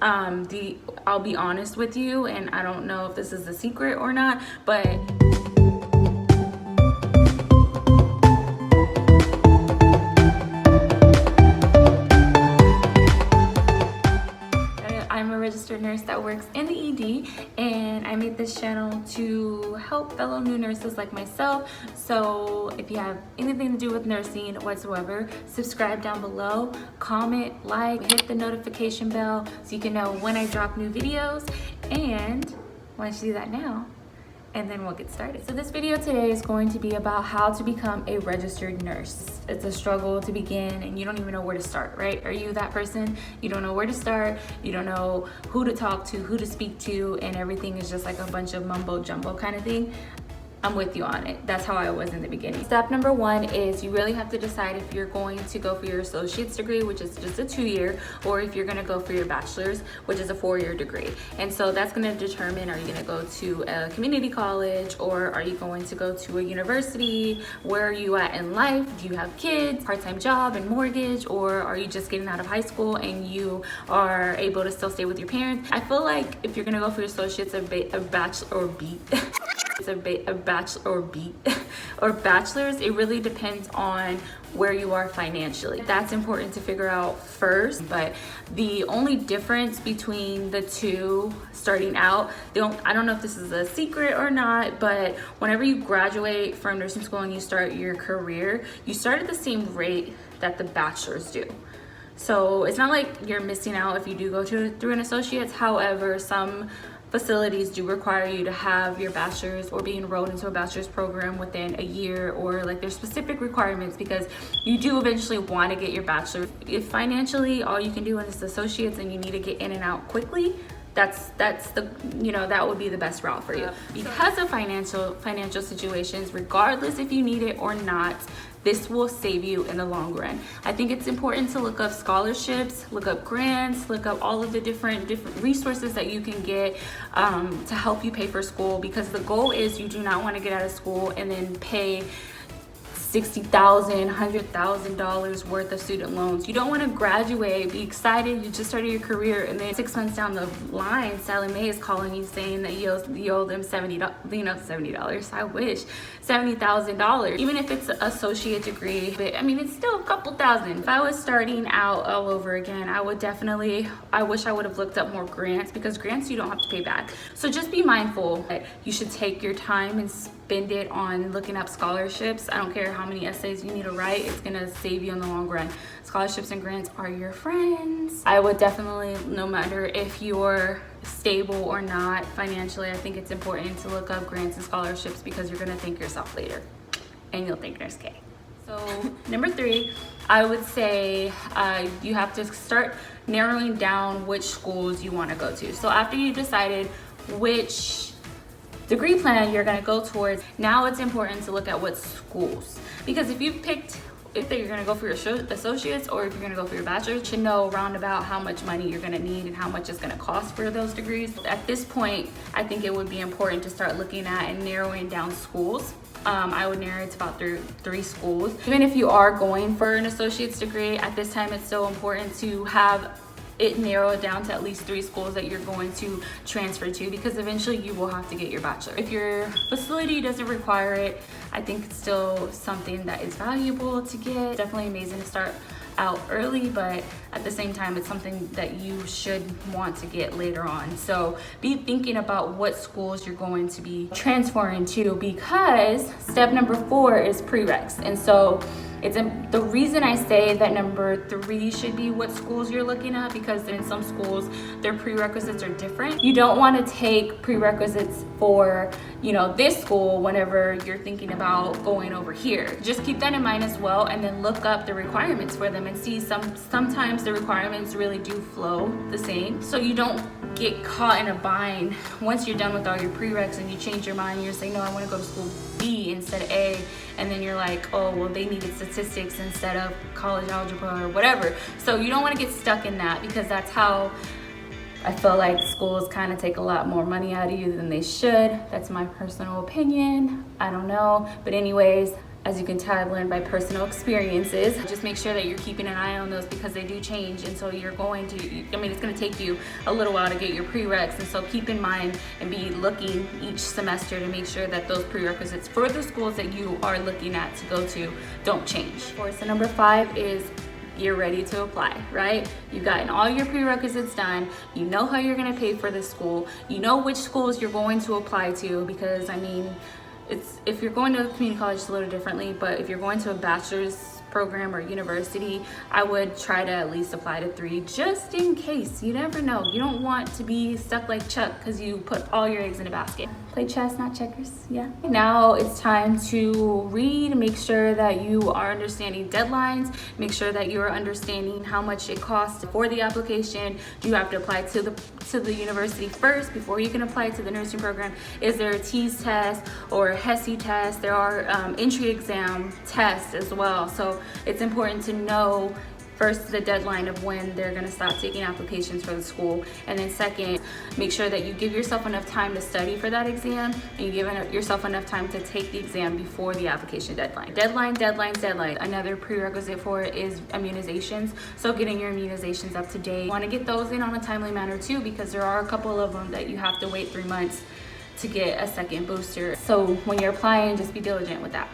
I'll be honest with you, and I don't know if this is a secret or not, but I'm a registered nurse that works in the ED, and I made this channel to help fellow new nurses like myself. So if you have anything to do with nursing whatsoever, subscribe down below, comment, like, hit the notification bell so you can know when I drop new videos. And why don't you do that now? And then we'll get started. So this video today is going to be about how to become a registered nurse. It's a struggle to begin and you don't even know where to start, right? Are you that person? You don't know where to start, you don't know who to talk to, who to speak to, and everything is just like a bunch of mumbo jumbo kind of thing. I'm with you on it. That's how I was in the beginning. Step number one is you really have to decide if you're going to go for your associate's degree, which is just a 2-year, or if you're gonna go for your bachelor's, which is a 4-year degree. And so that's gonna determine, are you gonna go to a community college, or are you going to go to a university? Where are you at in life? Do you have kids, part-time job and mortgage, or are you just getting out of high school and you are able to still stay with your parents? I feel like if you're gonna go for your associate's, a bachelor or B, a bachelor or bachelor's, it really depends on where you are financially. That's important to figure out first. But the only difference between the two starting out, I don't know if this is a secret or not, but whenever you graduate from nursing school and you start your career, you start at the same rate that the bachelors do. So it's not like you're missing out if you do go through an associate's. However, some facilities do require you to have your bachelor's or be enrolled into a bachelor's program within a year, or like there's specific requirements because you do eventually want to get your bachelor's. If financially all you can do is associates and you need to get in and out quickly, that's the, that would be the best route for you. Because of financial situations, regardless if you need it or not, this will save you in the long run. I think it's important to look up scholarships, look up grants, look up all of the different resources that you can get to help you pay for school, because the goal is you do not want to get out of school and then pay $60,000, $100,000 worth of student loans. You don't want to graduate, be excited, you just started your career, and then 6 months down the line, Sally Mae is calling you saying that you owe them $70, I wish, $70,000. Even if it's an associate degree, but I mean, it's still a couple thousand. If I was starting out all over again, I wish I would have looked up more grants, because grants you don't have to pay back. So just be mindful that you should take your time and spend it on looking up scholarships. I don't care how many essays you need to write, it's gonna save you in the long run. Scholarships and grants are your friends. I would definitely, no matter if you're stable or not financially, I think it's important to look up grants and scholarships, because you're gonna thank yourself later and you'll thank Nurse K. So number 3, I would say you have to start narrowing down which schools you want to go to. So after you've decided which degree plan you're going to go towards, now it's important to look at what schools, because if you've picked, if you're going to go for your associates or if you're going to go for your bachelor's, you should know roundabout how much money you're going to need and how much it's going to cost for those degrees. At this point, I think it would be important to start looking at and narrowing down schools. I would narrow it to about 3 schools. Even if you are going for an associate's degree, at this time it's still important to have it narrowed down to at least 3 schools that you're going to transfer to, because eventually you will have to get your bachelor. If your facility doesn't require it, I think it's still something that is valuable to get. Definitely amazing to start out early, but at the same time, it's something that you should want to get later on. So be thinking about what schools you're going to be transferring to, because step number 4 is prereqs. And so the reason I say that number 3 should be what schools you're looking at, because in some schools their prerequisites are different. You don't want to take prerequisites for this school whenever you're thinking about going over here. Just keep that in mind as well, and then look up the requirements for them and see sometimes the requirements really do flow the same, so you don't get caught in a bind once you're done with all your prereqs and you change your mind. You're saying, no, I want to go to school B instead of A, and then you're like, oh well, they needed statistics instead of college algebra or whatever. So you don't want to get stuck in that, because that's how I feel like schools kind of take a lot more money out of you than they should. That's my personal opinion. I don't know. But anyways, as you can tell, I've learned by personal experiences. Just make sure that you're keeping an eye on those because they do change. And so you're going to, it's going to take you a little while to get your prereqs. And so keep in mind and be looking each semester to make sure that those prerequisites for the schools that you are looking at to go to don't change. Of course, so number 5 is you're ready to apply, right? You've gotten all your prerequisites done. You know how you're going to pay for the school. You know which schools you're going to apply to because, if you're going to a community college, it's a little differently, but if you're going to a bachelor's program or university, I would try to at least apply to 3 just in case. You never know. You don't want to be stuck like Chuck because you put all your eggs in a basket. Play chess, not checkers. Yeah. Now it's time to read. Make sure that you are understanding deadlines. Make sure that you are understanding how much it costs for the application. Do you have to apply to the university first before you can apply to the nursing program? Is there a TEAS test or a HESI test? There are entry exam tests as well. So it's important to know first the deadline of when they're going to stop taking applications for the school, and then second, make sure that you give yourself enough time to study for that exam and you give yourself enough time to take the exam before the application deadline. Deadline. Another prerequisite for it is immunizations, so getting your immunizations up to date. You want to get those in on a timely manner too, because there are a couple of them that you have to wait 3 months to get a second booster. So when you're applying, just be diligent with that.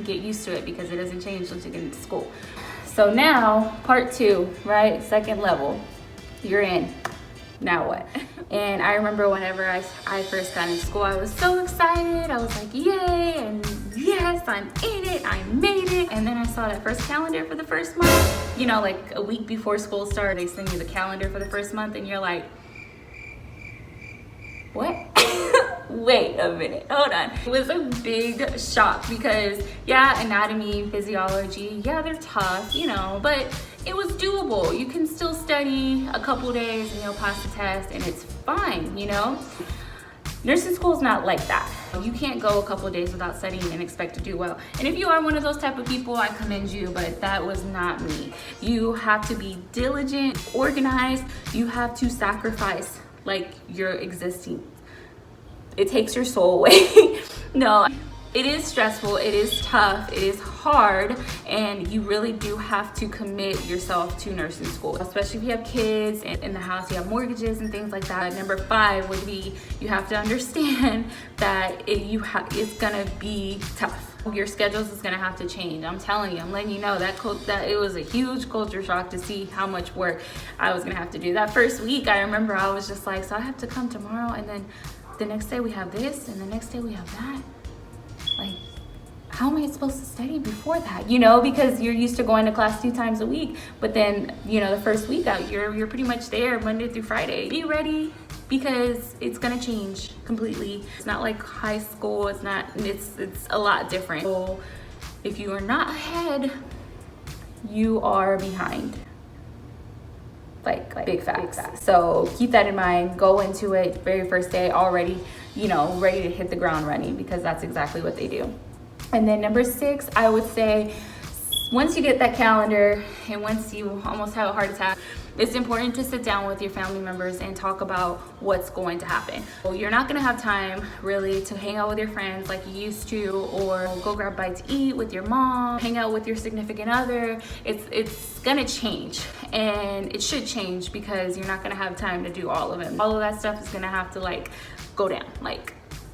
Get used to it because it doesn't change once you get into school. So now part 2, right? Second level, you're in. Now what? And I remember whenever I first got into school, I was so excited. I was like, yay, and yes, I'm in it, I made it. And then I saw that first calendar for the first month. Like a week before school started, they send you the calendar for the first month and you're like, what? Wait a minute, hold on. It was a big shock because anatomy, physiology, they're tough, but it was doable. You can still study a couple days and you'll pass the test and it's fine, Nursing school is not like that. You can't go a couple of days without studying and expect to do well. And if you are one of those type of people, I commend you, but that was not me. You have to be diligent, organized. You have to sacrifice your existing. It takes your soul away. No, it is stressful, it is tough, it is hard, and you really do have to commit yourself to nursing school, especially if you have kids and in the house, you have mortgages and things like that. Number 5 would be you have to understand that it's gonna be tough. Your schedules is gonna have to change. I'm telling you, I'm letting you know that it was a huge culture shock to see how much work I was gonna have to do. That first week, I remember I was just like, so I have to come tomorrow, and then the next day we have this, and the next day we have that. How am I supposed to study before that? Because you're used to going to class 2 times a week, but then, the first week out, you're pretty much there Monday through Friday. Be ready because it's gonna change completely. It's not like high school, it's a lot different. So if you are not ahead, you are behind. Big facts. So keep that in mind. Go into it very first day already, ready to hit the ground running, because that's exactly what they do. And then number 6, I would say, once you get that calendar and once you almost have a heart attack, it's important to sit down with your family members and talk about what's going to happen. So you're not gonna have time really to hang out with your friends like you used to, or go grab a bite to eat with your mom, hang out with your significant other. It's gonna change, and it should change because you're not gonna have time to do all of it. All of that stuff is gonna have to go down,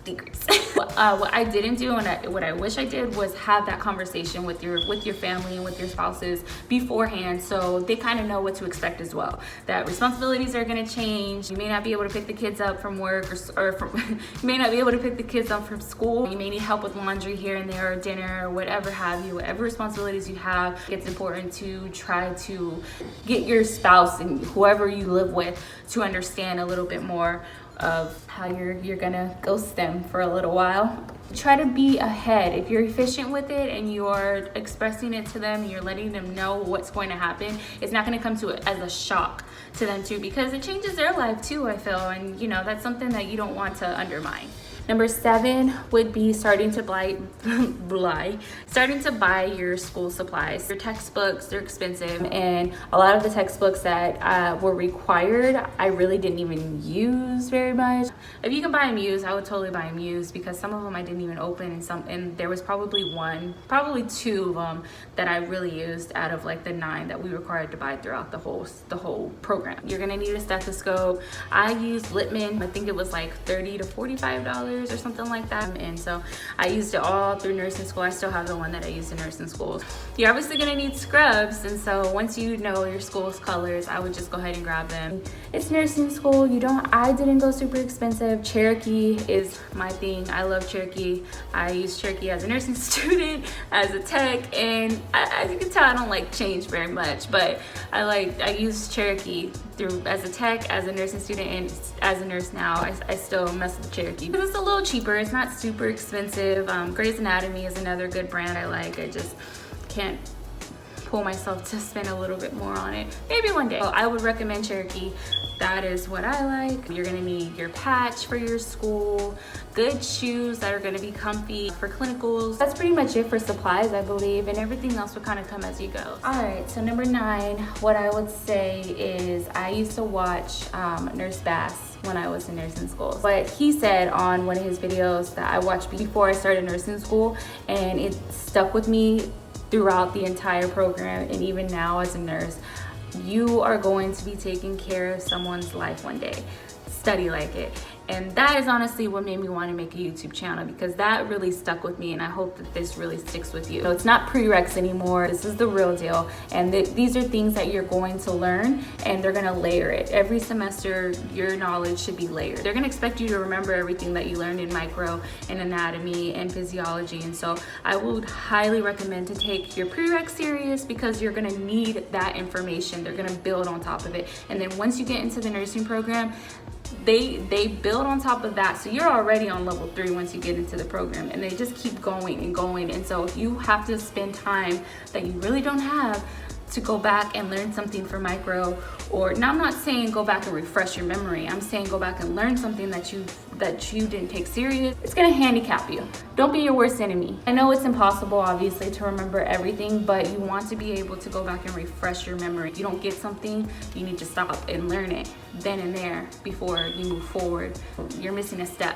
decrease. What I didn't do, and what I wish I did, was have that conversation with your family and with your spouses beforehand, so they kind of know what to expect as well. That responsibilities are going to change. You may not be able to pick the kids up from work, or you may not be able to pick the kids up from school. You may need help with laundry here and there, or dinner, or whatever have you. Whatever responsibilities you have, it's important to try to get your spouse and whoever you live with to understand a little bit more of how you're gonna ghost them for a little while. Try to be ahead. If you're efficient with it and you're expressing it to them, you're letting them know what's going to happen, it's not gonna come to it as a shock to them too, because it changes their life too, I feel, and that's something that you don't want to undermine. Number 7 would be starting to buy your school supplies. Your textbooks, they're expensive, and a lot of the textbooks that were required, I really didn't even use very much. If you can buy them used, I would totally buy them used, because some of them I didn't even open, and there was probably 2 of them that I really used out of like the 9 that we required to buy throughout the whole program. You're gonna need a stethoscope. I used Littman. I think it was like $30 to $45 or something like that, and so I used it all through nursing school. I still have the one that I used in nursing school. You're obviously gonna need scrubs, and so once you know your school's colors, I would just go ahead and grab them. It's nursing school. I didn't go super expensive. Cherokee is my thing. I love Cherokee. I used Cherokee as a nursing student, as a tech, and as you can tell, I don't like change very much, but I use Cherokee as a tech, as a nursing student, and as a nurse now. I still mess with Cherokee because it's a little cheaper. It's not super expensive. Grey's Anatomy is another good brand I like. I just can't pull myself to spend a little bit more on it. Maybe one day. So I would recommend Cherokee. That is what I like. You're gonna need your patch for your school, good shoes that are gonna be comfy for clinicals. That's pretty much it for supplies, I believe, and everything else will kind of come as you go. All right, so number 9, what I would say is I used to watch Nurse Bass when I was in nursing school. What he said on one of his videos that I watched before I started nursing school, and it stuck with me throughout the entire program, and even now as a nurse, you are going to be taking care of someone's life one day. Study like it. And that is honestly what made me want to make a YouTube channel, because that really stuck with me, and I hope that this really sticks with you. So it's not prereqs anymore. This is the real deal, and these are things that you're going to learn, and they're going to layer it. Every semester, your knowledge should be layered. They're going to expect you to remember everything that you learned in micro and anatomy and physiology, and so I would highly recommend to take your prereqs serious, because you're going to need that information. They're going to build on top of it, and then once you get into the nursing program, they build on top of that, so you're already on level 3 once you get into the program, and they just keep going and going. And so if you have to spend time that you really don't have to go back and learn something for micro, or now I'm not saying go back and refresh your memory, I'm saying go back and learn something that you didn't take serious, it's gonna handicap you. Don't be your worst enemy. I know it's impossible, obviously, to remember everything, but you want to be able to go back and refresh your memory. If you don't get something, you need to stop and learn it then and there before you move forward. You're missing a step,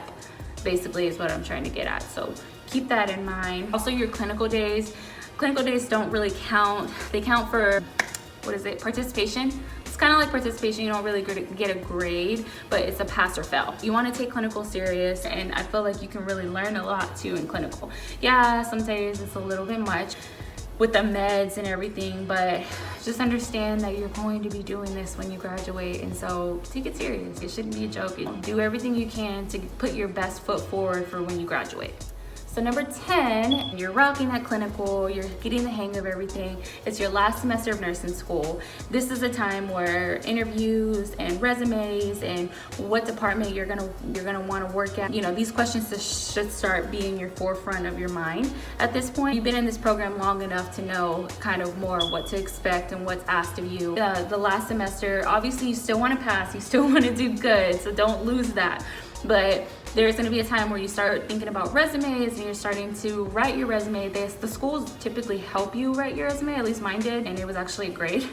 basically, is what I'm trying to get at. So keep that in mind. Also, your clinical days. Clinical days don't really count. They count for, participation. It's kind of like participation. You don't really get a grade, but it's a pass or fail. You want to take clinical serious, and I feel like you can really learn a lot too in clinical. Yeah, some days it's a little bit much with the meds and everything, but just understand that you're going to be doing this when you graduate, and so take it serious. It shouldn't be a joke. Do everything you can to put your best foot forward for when you graduate. So number 10, you're rocking that clinical, you're getting the hang of everything. It's your last semester of nursing school. This is a time where interviews and resumes and what department you're gonna want to work at. You know, these questions should start being your forefront of your mind at this point. You've been in this program long enough to know kind of more what to expect and what's asked of you. The last semester, obviously you still want to pass, you still want to do good, so don't lose that. But there's going to be a time where you start thinking about resumes, and you're starting to write your resume. The schools typically help you write your resume, at least mine did, and it was actually a grade.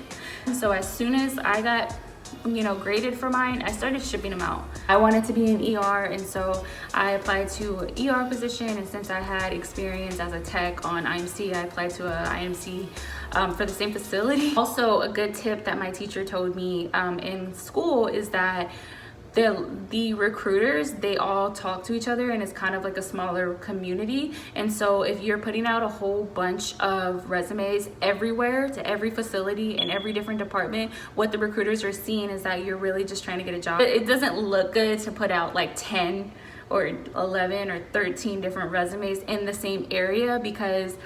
So as soon as I got graded for mine, I started shipping them out. I wanted to be in ER, and so I applied to an ER position, and since I had experience as a tech on IMC, I applied to a IMC for the same facility. Also, a good tip that my teacher told me in school is that the recruiters, they all talk to each other, and it's kind of like a smaller community. And so if you're putting out a whole bunch of resumes everywhere to every facility and every different department, what the recruiters are seeing is that you're really just trying to get a job. It doesn't look good to put out like 10 or 11 or 13 different resumes in the same area, because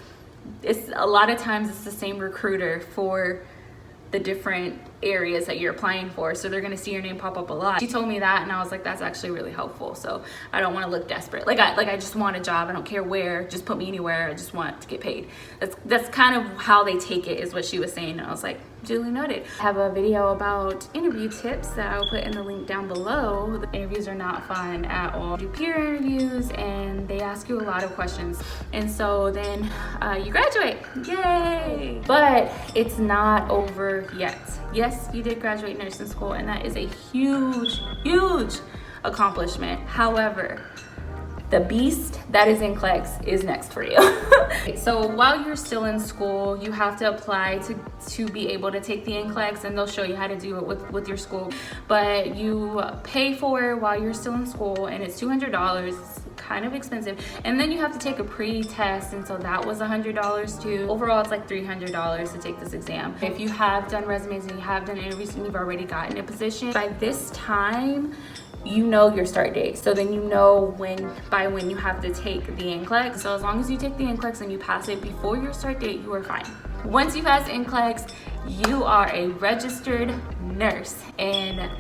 it's a lot of times it's the same recruiter for the different areas that you're applying for, so they're gonna see your name pop up a lot. She told me that, and I was like, that's actually really helpful. So I don't want to look desperate. Like I just want a job. I don't care where. Just put me anywhere. I just want to get paid. That's kind of how they take it, is what she was saying. And I was like, duly noted. I have a video about interview tips that I'll put in the link down below. The interviews are not fun at all. You do peer interviews and they ask you a lot of questions. And so then you graduate, yay! But it's not over yet. Yes, you did graduate nursing school, and that is a huge, huge accomplishment. However, the beast that is NCLEX is next for you. So while you're still in school, you have to apply to be able to take the NCLEX, and they'll show you how to do it with your school. But you pay for it while you're still in school, and it's $200. It's kind of expensive. And then you have to take a pre-test, and so that was $100 too. Overall, it's like $300 to take this exam. If you have done resumes and you have done interviews and you've already gotten a position, by this time, you know your start date. So then you know by when you have to take the NCLEX. So as long as you take the NCLEX and you pass it before your start date, you are fine. Once you pass NCLEX, you are a registered nurse, and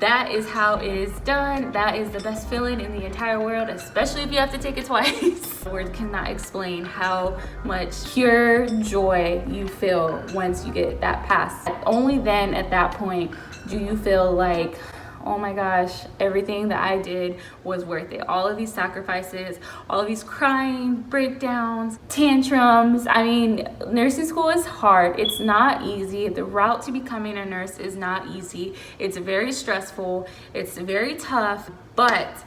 that is how it is done. That is the best feeling in the entire world, especially if you have to take it twice. Words cannot explain how much pure joy you feel once you get that pass. Only then, at that point, do you feel like, oh my gosh, everything that I did was worth it. All of these sacrifices, all of these crying, breakdowns, tantrums. I mean, nursing school is hard. It's not easy. The route to becoming a nurse is not easy. It's very stressful. It's very tough, but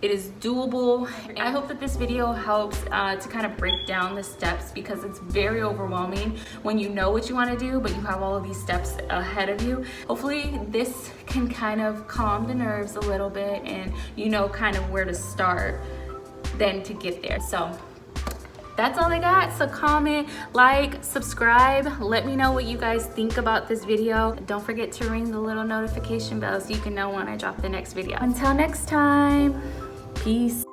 it is doable. I hope that this video helps to kind of break down the steps, because it's very overwhelming when you know what you want to do, but you have all of these steps ahead of you. Hopefully this can kind of calm the nerves a little bit, and you know kind of where to start then to get there. So that's all I got. So comment, like, subscribe. Let me know what you guys think about this video. Don't forget to ring the little notification bell so you can know when I drop the next video. Until next time, peace.